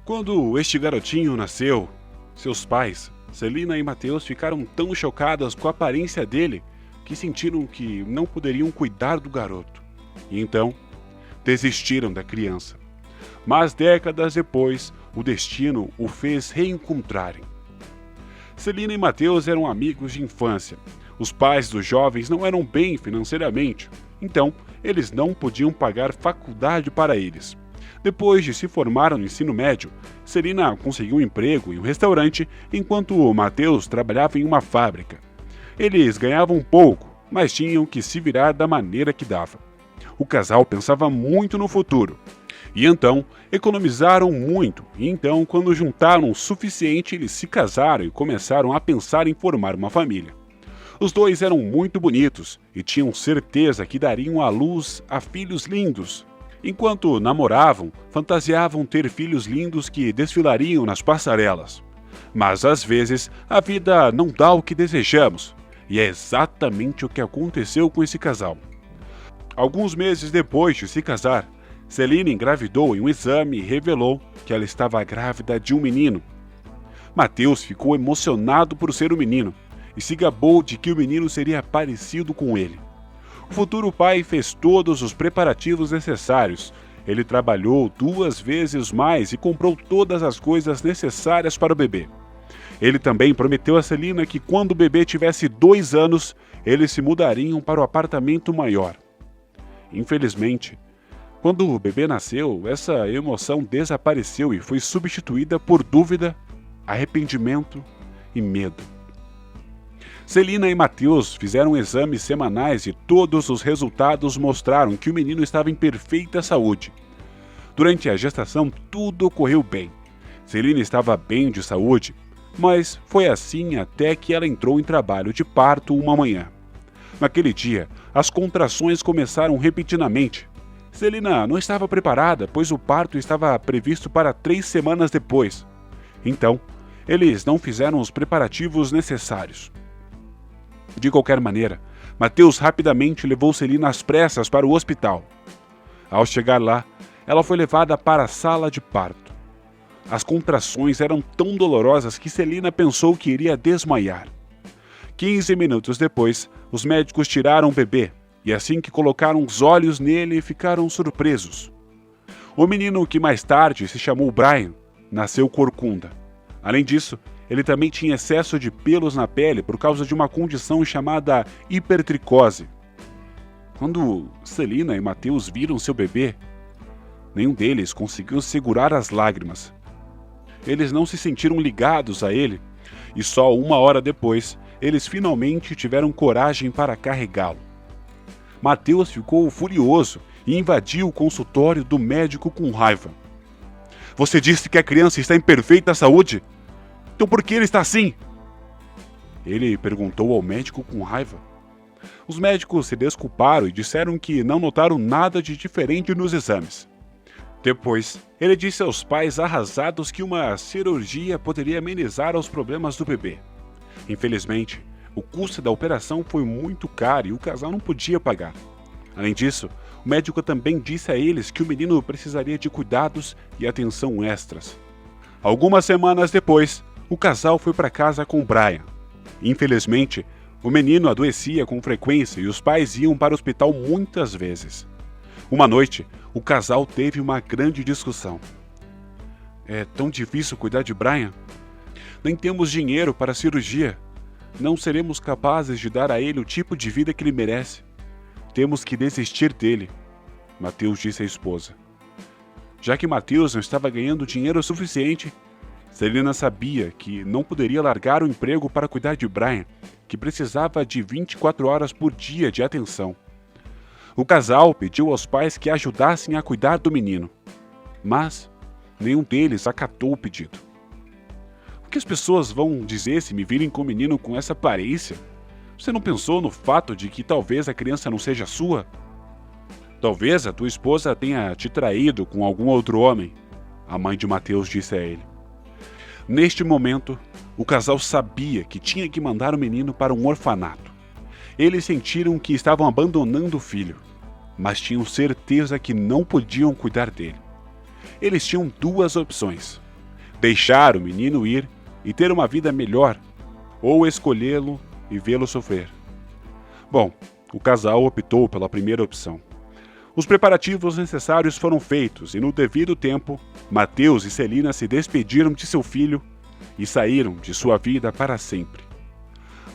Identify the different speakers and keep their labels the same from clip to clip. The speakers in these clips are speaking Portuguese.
Speaker 1: Quando este garotinho nasceu, seus pais, Celina e Mateus, ficaram tão chocadas com a aparência dele que sentiram que não poderiam cuidar do garoto. E então, desistiram da criança. Mas décadas depois, o destino o fez reencontrarem. Celina e Mateus eram amigos de infância. Os pais dos jovens não eram bem financeiramente, então eles não podiam pagar faculdade para eles. Depois de se formar no ensino médio, Celina conseguiu um emprego em um restaurante, enquanto Mateus trabalhava em uma fábrica. Eles ganhavam pouco, mas tinham que se virar da maneira que dava. O casal pensava muito no futuro. E então, economizaram muito, e então, quando juntaram o suficiente, eles se casaram e começaram a pensar em formar uma família. Os dois eram muito bonitos e tinham certeza que dariam à luz a filhos lindos. Enquanto namoravam, fantasiavam ter filhos lindos que desfilariam nas passarelas. Mas às vezes, a vida não dá o que desejamos, e é exatamente o que aconteceu com esse casal. Alguns meses depois de se casar, Celina engravidou em um exame e revelou que ela estava grávida de um menino. Mateus ficou emocionado por ser um menino e se gabou de que o menino seria parecido com ele. O futuro pai fez todos os preparativos necessários. Ele trabalhou 2 vezes mais e comprou todas as coisas necessárias para o bebê. Ele também prometeu a Celina que quando o bebê tivesse 2 anos, eles se mudariam para o apartamento maior. Infelizmente, quando o bebê nasceu, essa emoção desapareceu e foi substituída por dúvida, arrependimento e medo. Celina e Mateus fizeram exames semanais e todos os resultados mostraram que o menino estava em perfeita saúde. Durante a gestação, tudo ocorreu bem. Celina estava bem de saúde, mas foi assim até que ela entrou em trabalho de parto uma manhã. Naquele dia, as contrações começaram repentinamente. Celina não estava preparada, pois o parto estava previsto para 3 semanas depois. Então, eles não fizeram os preparativos necessários. De qualquer maneira, Mateus rapidamente levou Celina às pressas para o hospital. Ao chegar lá, ela foi levada para a sala de parto. As contrações eram tão dolorosas que Celina pensou que iria desmaiar. 15 minutos depois, os médicos tiraram o bebê, e assim que colocaram os olhos nele, ficaram surpresos. O menino, que mais tarde se chamou Brian, nasceu corcunda. Além disso, ele também tinha excesso de pelos na pele por causa de uma condição chamada hipertricose. Quando Celina e Mateus viram seu bebê, nenhum deles conseguiu segurar as lágrimas. Eles não se sentiram ligados a ele, e só 1 hora depois, eles finalmente tiveram coragem para carregá-lo. Mateus ficou furioso e invadiu o consultório do médico com raiva. "Você disse que a criança está em perfeita saúde? Então por que ele está assim?" Ele perguntou ao médico com raiva. Os médicos se desculparam e disseram que não notaram nada de diferente nos exames. Depois, ele disse aos pais arrasados que uma cirurgia poderia amenizar os problemas do bebê. Infelizmente, o custo da operação foi muito caro e o casal não podia pagar. Além disso, o médico também disse a eles que o menino precisaria de cuidados e atenção extras. Algumas semanas depois, o casal foi para casa com Brian. Infelizmente, o menino adoecia com frequência e os pais iam para o hospital muitas vezes. Uma noite, o casal teve uma grande discussão. "É tão difícil cuidar de Brian? Nem temos dinheiro para a cirurgia. Não seremos capazes de dar a ele o tipo de vida que ele merece. Temos que desistir dele", Mateus disse à esposa. Já que Mateus não estava ganhando dinheiro suficiente, Celina sabia que não poderia largar o emprego para cuidar de Brian, que precisava de 24 horas por dia de atenção. O casal pediu aos pais que ajudassem a cuidar do menino, mas nenhum deles acatou o pedido. "O que as pessoas vão dizer se me virem com o menino com essa aparência? Você não pensou no fato de que talvez a criança não seja sua? Talvez a tua esposa tenha te traído com algum outro homem", a mãe de Mateus disse a ele. Neste momento, o casal sabia que tinha que mandar o menino para um orfanato. Eles sentiram que estavam abandonando o filho, mas tinham certeza que não podiam cuidar dele. Eles tinham 2 opções: deixar o menino ir e ter uma vida melhor, ou escolhê-lo e vê-lo sofrer. Bom, o casal optou pela primeira opção. Os preparativos necessários foram feitos e, no devido tempo, Mateus e Celina se despediram de seu filho e saíram de sua vida para sempre.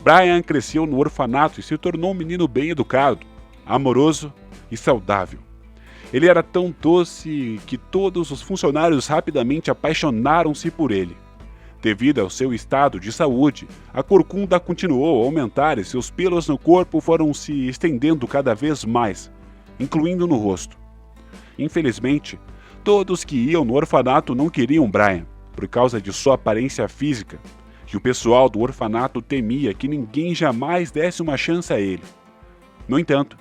Speaker 1: Brian cresceu no orfanato e se tornou um menino bem educado, amoroso e saudável. Ele era tão doce que todos os funcionários rapidamente apaixonaram-se por ele. Devido ao seu estado de saúde, a corcunda continuou a aumentar e seus pelos no corpo foram se estendendo cada vez mais, incluindo no rosto. Infelizmente, todos que iam no orfanato não queriam Brian, por causa de sua aparência física, e o pessoal do orfanato temia que ninguém jamais desse uma chance a ele. No entanto,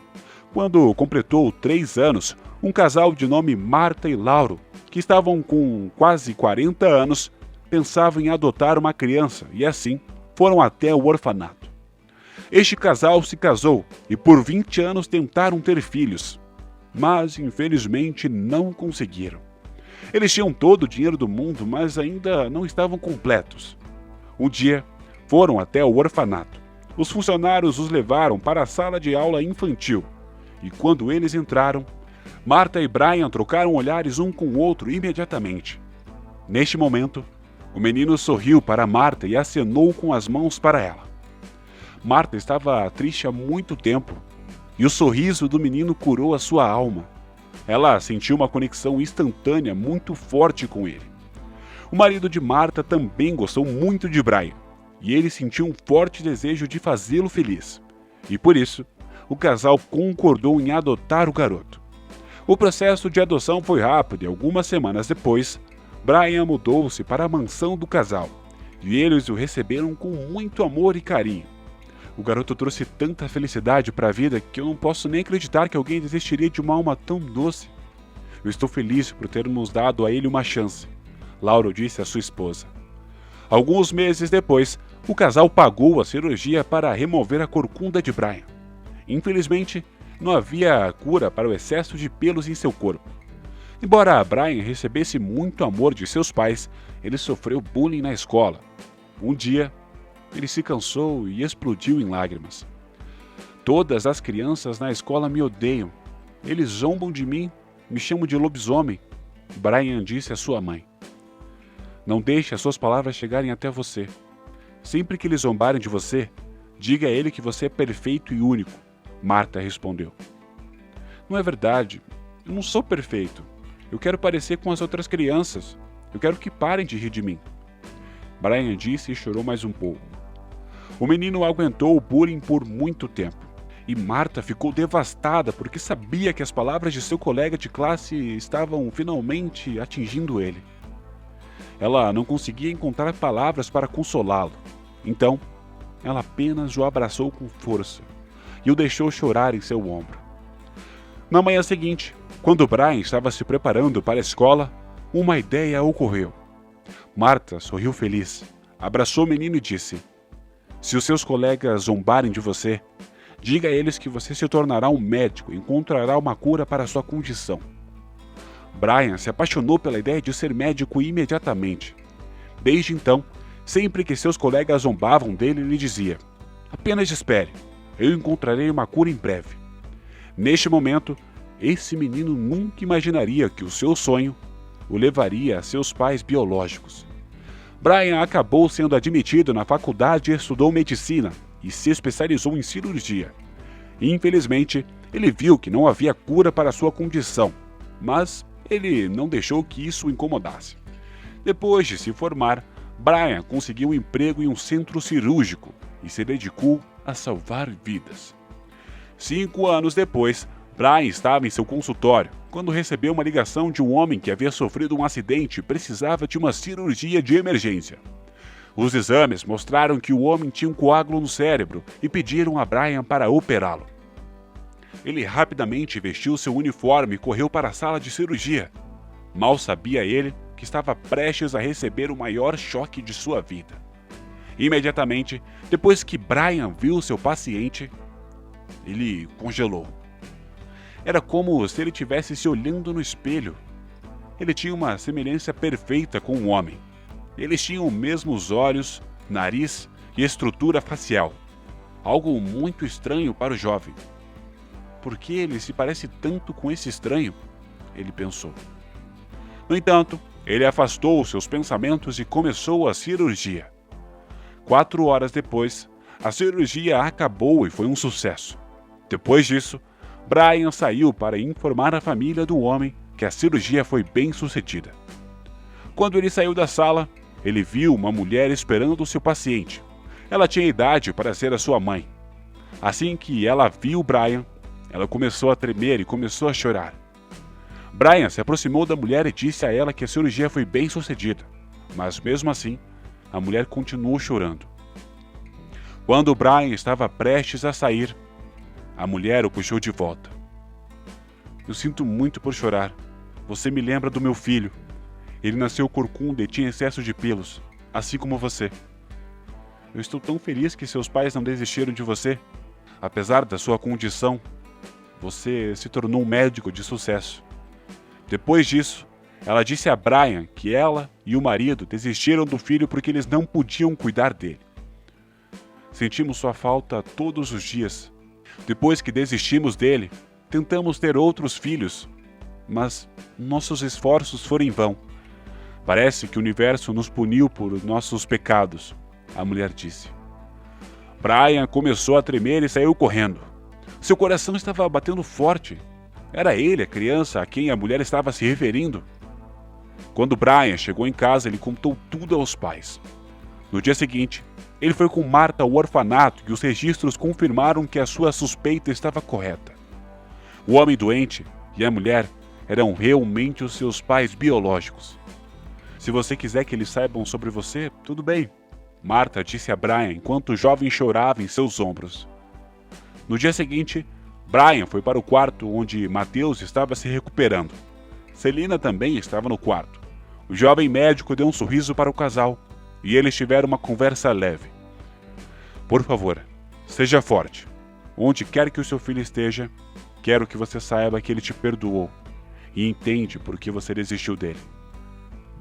Speaker 1: quando completou 3 anos, um casal de nome Marta e Lauro, que estavam com quase 40 anos, pensavam em adotar uma criança e assim foram até o orfanato. Este casal se casou e por 20 anos tentaram ter filhos, mas infelizmente não conseguiram. Eles tinham todo o dinheiro do mundo, mas ainda não estavam completos. Um dia, foram até o orfanato. Os funcionários os levaram para a sala de aula infantil e quando eles entraram, Marta e Brian trocaram olhares um com o outro imediatamente. Neste momento, o menino sorriu para Marta e acenou com as mãos para ela. Marta estava triste há muito tempo, e o sorriso do menino curou a sua alma. Ela sentiu uma conexão instantânea muito forte com ele. O marido de Marta também gostou muito de Brian, e ele sentiu um forte desejo de fazê-lo feliz. E por isso, o casal concordou em adotar o garoto. O processo de adoção foi rápido e algumas semanas depois, Brian mudou-se para a mansão do casal, e eles o receberam com muito amor e carinho. O garoto trouxe tanta felicidade para a vida que eu não posso nem acreditar que alguém desistiria de uma alma tão doce. Eu estou feliz por termos dado a ele uma chance, Lauro disse à sua esposa. Alguns meses depois, o casal pagou a cirurgia para remover a corcunda de Brian. Infelizmente, não havia cura para o excesso de pelos em seu corpo. Embora Brian recebesse muito amor de seus pais, ele sofreu bullying na escola. Um dia, ele se cansou e explodiu em lágrimas. Todas as crianças na escola me odeiam. Eles zombam de mim, me chamam de lobisomem, Brian disse à sua mãe. Não deixe as suas palavras chegarem até você. Sempre que eles zombarem de você, diga a ele que você é perfeito e único, Marta respondeu. Não é verdade. Eu não sou perfeito. Eu quero parecer com as outras crianças. Eu quero que parem de rir de mim. Brian disse e chorou mais um pouco. O menino aguentou o bullying por muito tempo. E Marta ficou devastada porque sabia que as palavras de seu colega de classe estavam finalmente atingindo ele. Ela não conseguia encontrar palavras para consolá-lo. Então, ela apenas o abraçou com força e o deixou chorar em seu ombro. Na manhã seguinte, quando Brian estava se preparando para a escola, uma ideia ocorreu. Marta sorriu feliz, abraçou o menino e disse: se os seus colegas zombarem de você, diga a eles que você se tornará um médico e encontrará uma cura para sua condição. Brian se apaixonou pela ideia de ser médico imediatamente. Desde então, sempre que seus colegas zombavam dele, ele dizia: apenas espere, eu encontrarei uma cura em breve. Neste momento, esse menino nunca imaginaria que o seu sonho o levaria a seus pais biológicos. Brian acabou sendo admitido na faculdade e estudou medicina e se especializou em cirurgia. Infelizmente, ele viu que não havia cura para sua condição, mas ele não deixou que isso o incomodasse. Depois de se formar, Brian conseguiu um emprego em um centro cirúrgico e se dedicou a salvar vidas. 5 anos depois, Brian estava em seu consultório quando recebeu uma ligação de um homem que havia sofrido um acidente e precisava de uma cirurgia de emergência. Os exames mostraram que o homem tinha um coágulo no cérebro e pediram a Brian para operá-lo. Ele rapidamente vestiu seu uniforme e correu para a sala de cirurgia. Mal sabia ele que estava prestes a receber o maior choque de sua vida. Imediatamente, depois que Brian viu seu paciente, ele congelou. Era como se ele estivesse se olhando no espelho. Ele tinha uma semelhança perfeita com um homem. Eles tinham os mesmos olhos, nariz e estrutura facial. Algo muito estranho para o jovem. Por que ele se parece tanto com esse estranho? Ele pensou. No entanto, ele afastou seus pensamentos e começou a cirurgia. 4 horas depois, a cirurgia acabou e foi um sucesso. Depois disso, Brian saiu para informar a família do homem que a cirurgia foi bem sucedida. Quando ele saiu da sala, ele viu uma mulher esperando seu paciente. Ela tinha idade para ser a sua mãe. Assim que ela viu Brian, ela começou a tremer e começou a chorar. Brian se aproximou da mulher e disse a ela que a cirurgia foi bem sucedida, mas mesmo assim, a mulher continuou chorando. Quando Brian estava prestes a sair, a mulher o puxou de volta. Eu sinto muito por chorar. Você me lembra do meu filho. Ele nasceu corcunda e tinha excesso de pelos, assim como você. Eu estou tão feliz que seus pais não desistiram de você. Apesar da sua condição, você se tornou um médico de sucesso. Depois disso, ela disse a Brian que ela e o marido desistiram do filho porque eles não podiam cuidar dele. Sentimos sua falta todos os dias. Depois que desistimos dele, tentamos ter outros filhos, mas nossos esforços foram em vão. Parece que o universo nos puniu por nossos pecados, a mulher disse. Brian começou a tremer e saiu correndo. Seu coração estava batendo forte. Era ele a criança a quem a mulher estava se referindo. Quando Brian chegou em casa, ele contou tudo aos pais. No dia seguinte, ele foi com Marta ao orfanato e os registros confirmaram que a sua suspeita estava correta. O homem doente e a mulher eram realmente os seus pais biológicos. Se você quiser que eles saibam sobre você, tudo bem, Marta disse a Brian enquanto o jovem chorava em seus ombros. No dia seguinte, Brian foi para o quarto onde Mateus estava se recuperando. Celina também estava no quarto. O jovem médico deu um sorriso para o casal e eles tiveram uma conversa leve. Por favor, seja forte. Onde quer que o seu filho esteja, quero que você saiba que ele te perdoou e entende por que você desistiu dele.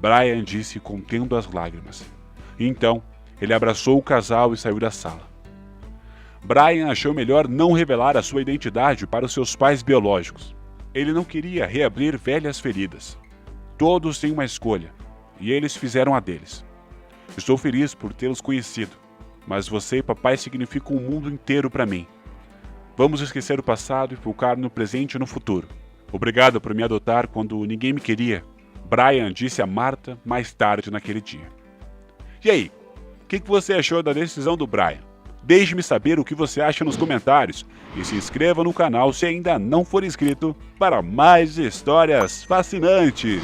Speaker 1: Brian disse contendo as lágrimas. Então, ele abraçou o casal e saiu da sala. Brian achou melhor não revelar a sua identidade para os seus pais biológicos. Ele não queria reabrir velhas feridas. Todos têm uma escolha, e eles fizeram a deles. Estou feliz por tê-los conhecido, mas você e papai significam o mundo inteiro para mim. Vamos esquecer o passado e focar no presente e no futuro. Obrigado por me adotar quando ninguém me queria, Brian disse a Marta mais tarde naquele dia. E aí, o que você achou da decisão do Brian? Deixe-me saber o que você acha nos comentários e se inscreva no canal se ainda não for inscrito para mais histórias fascinantes.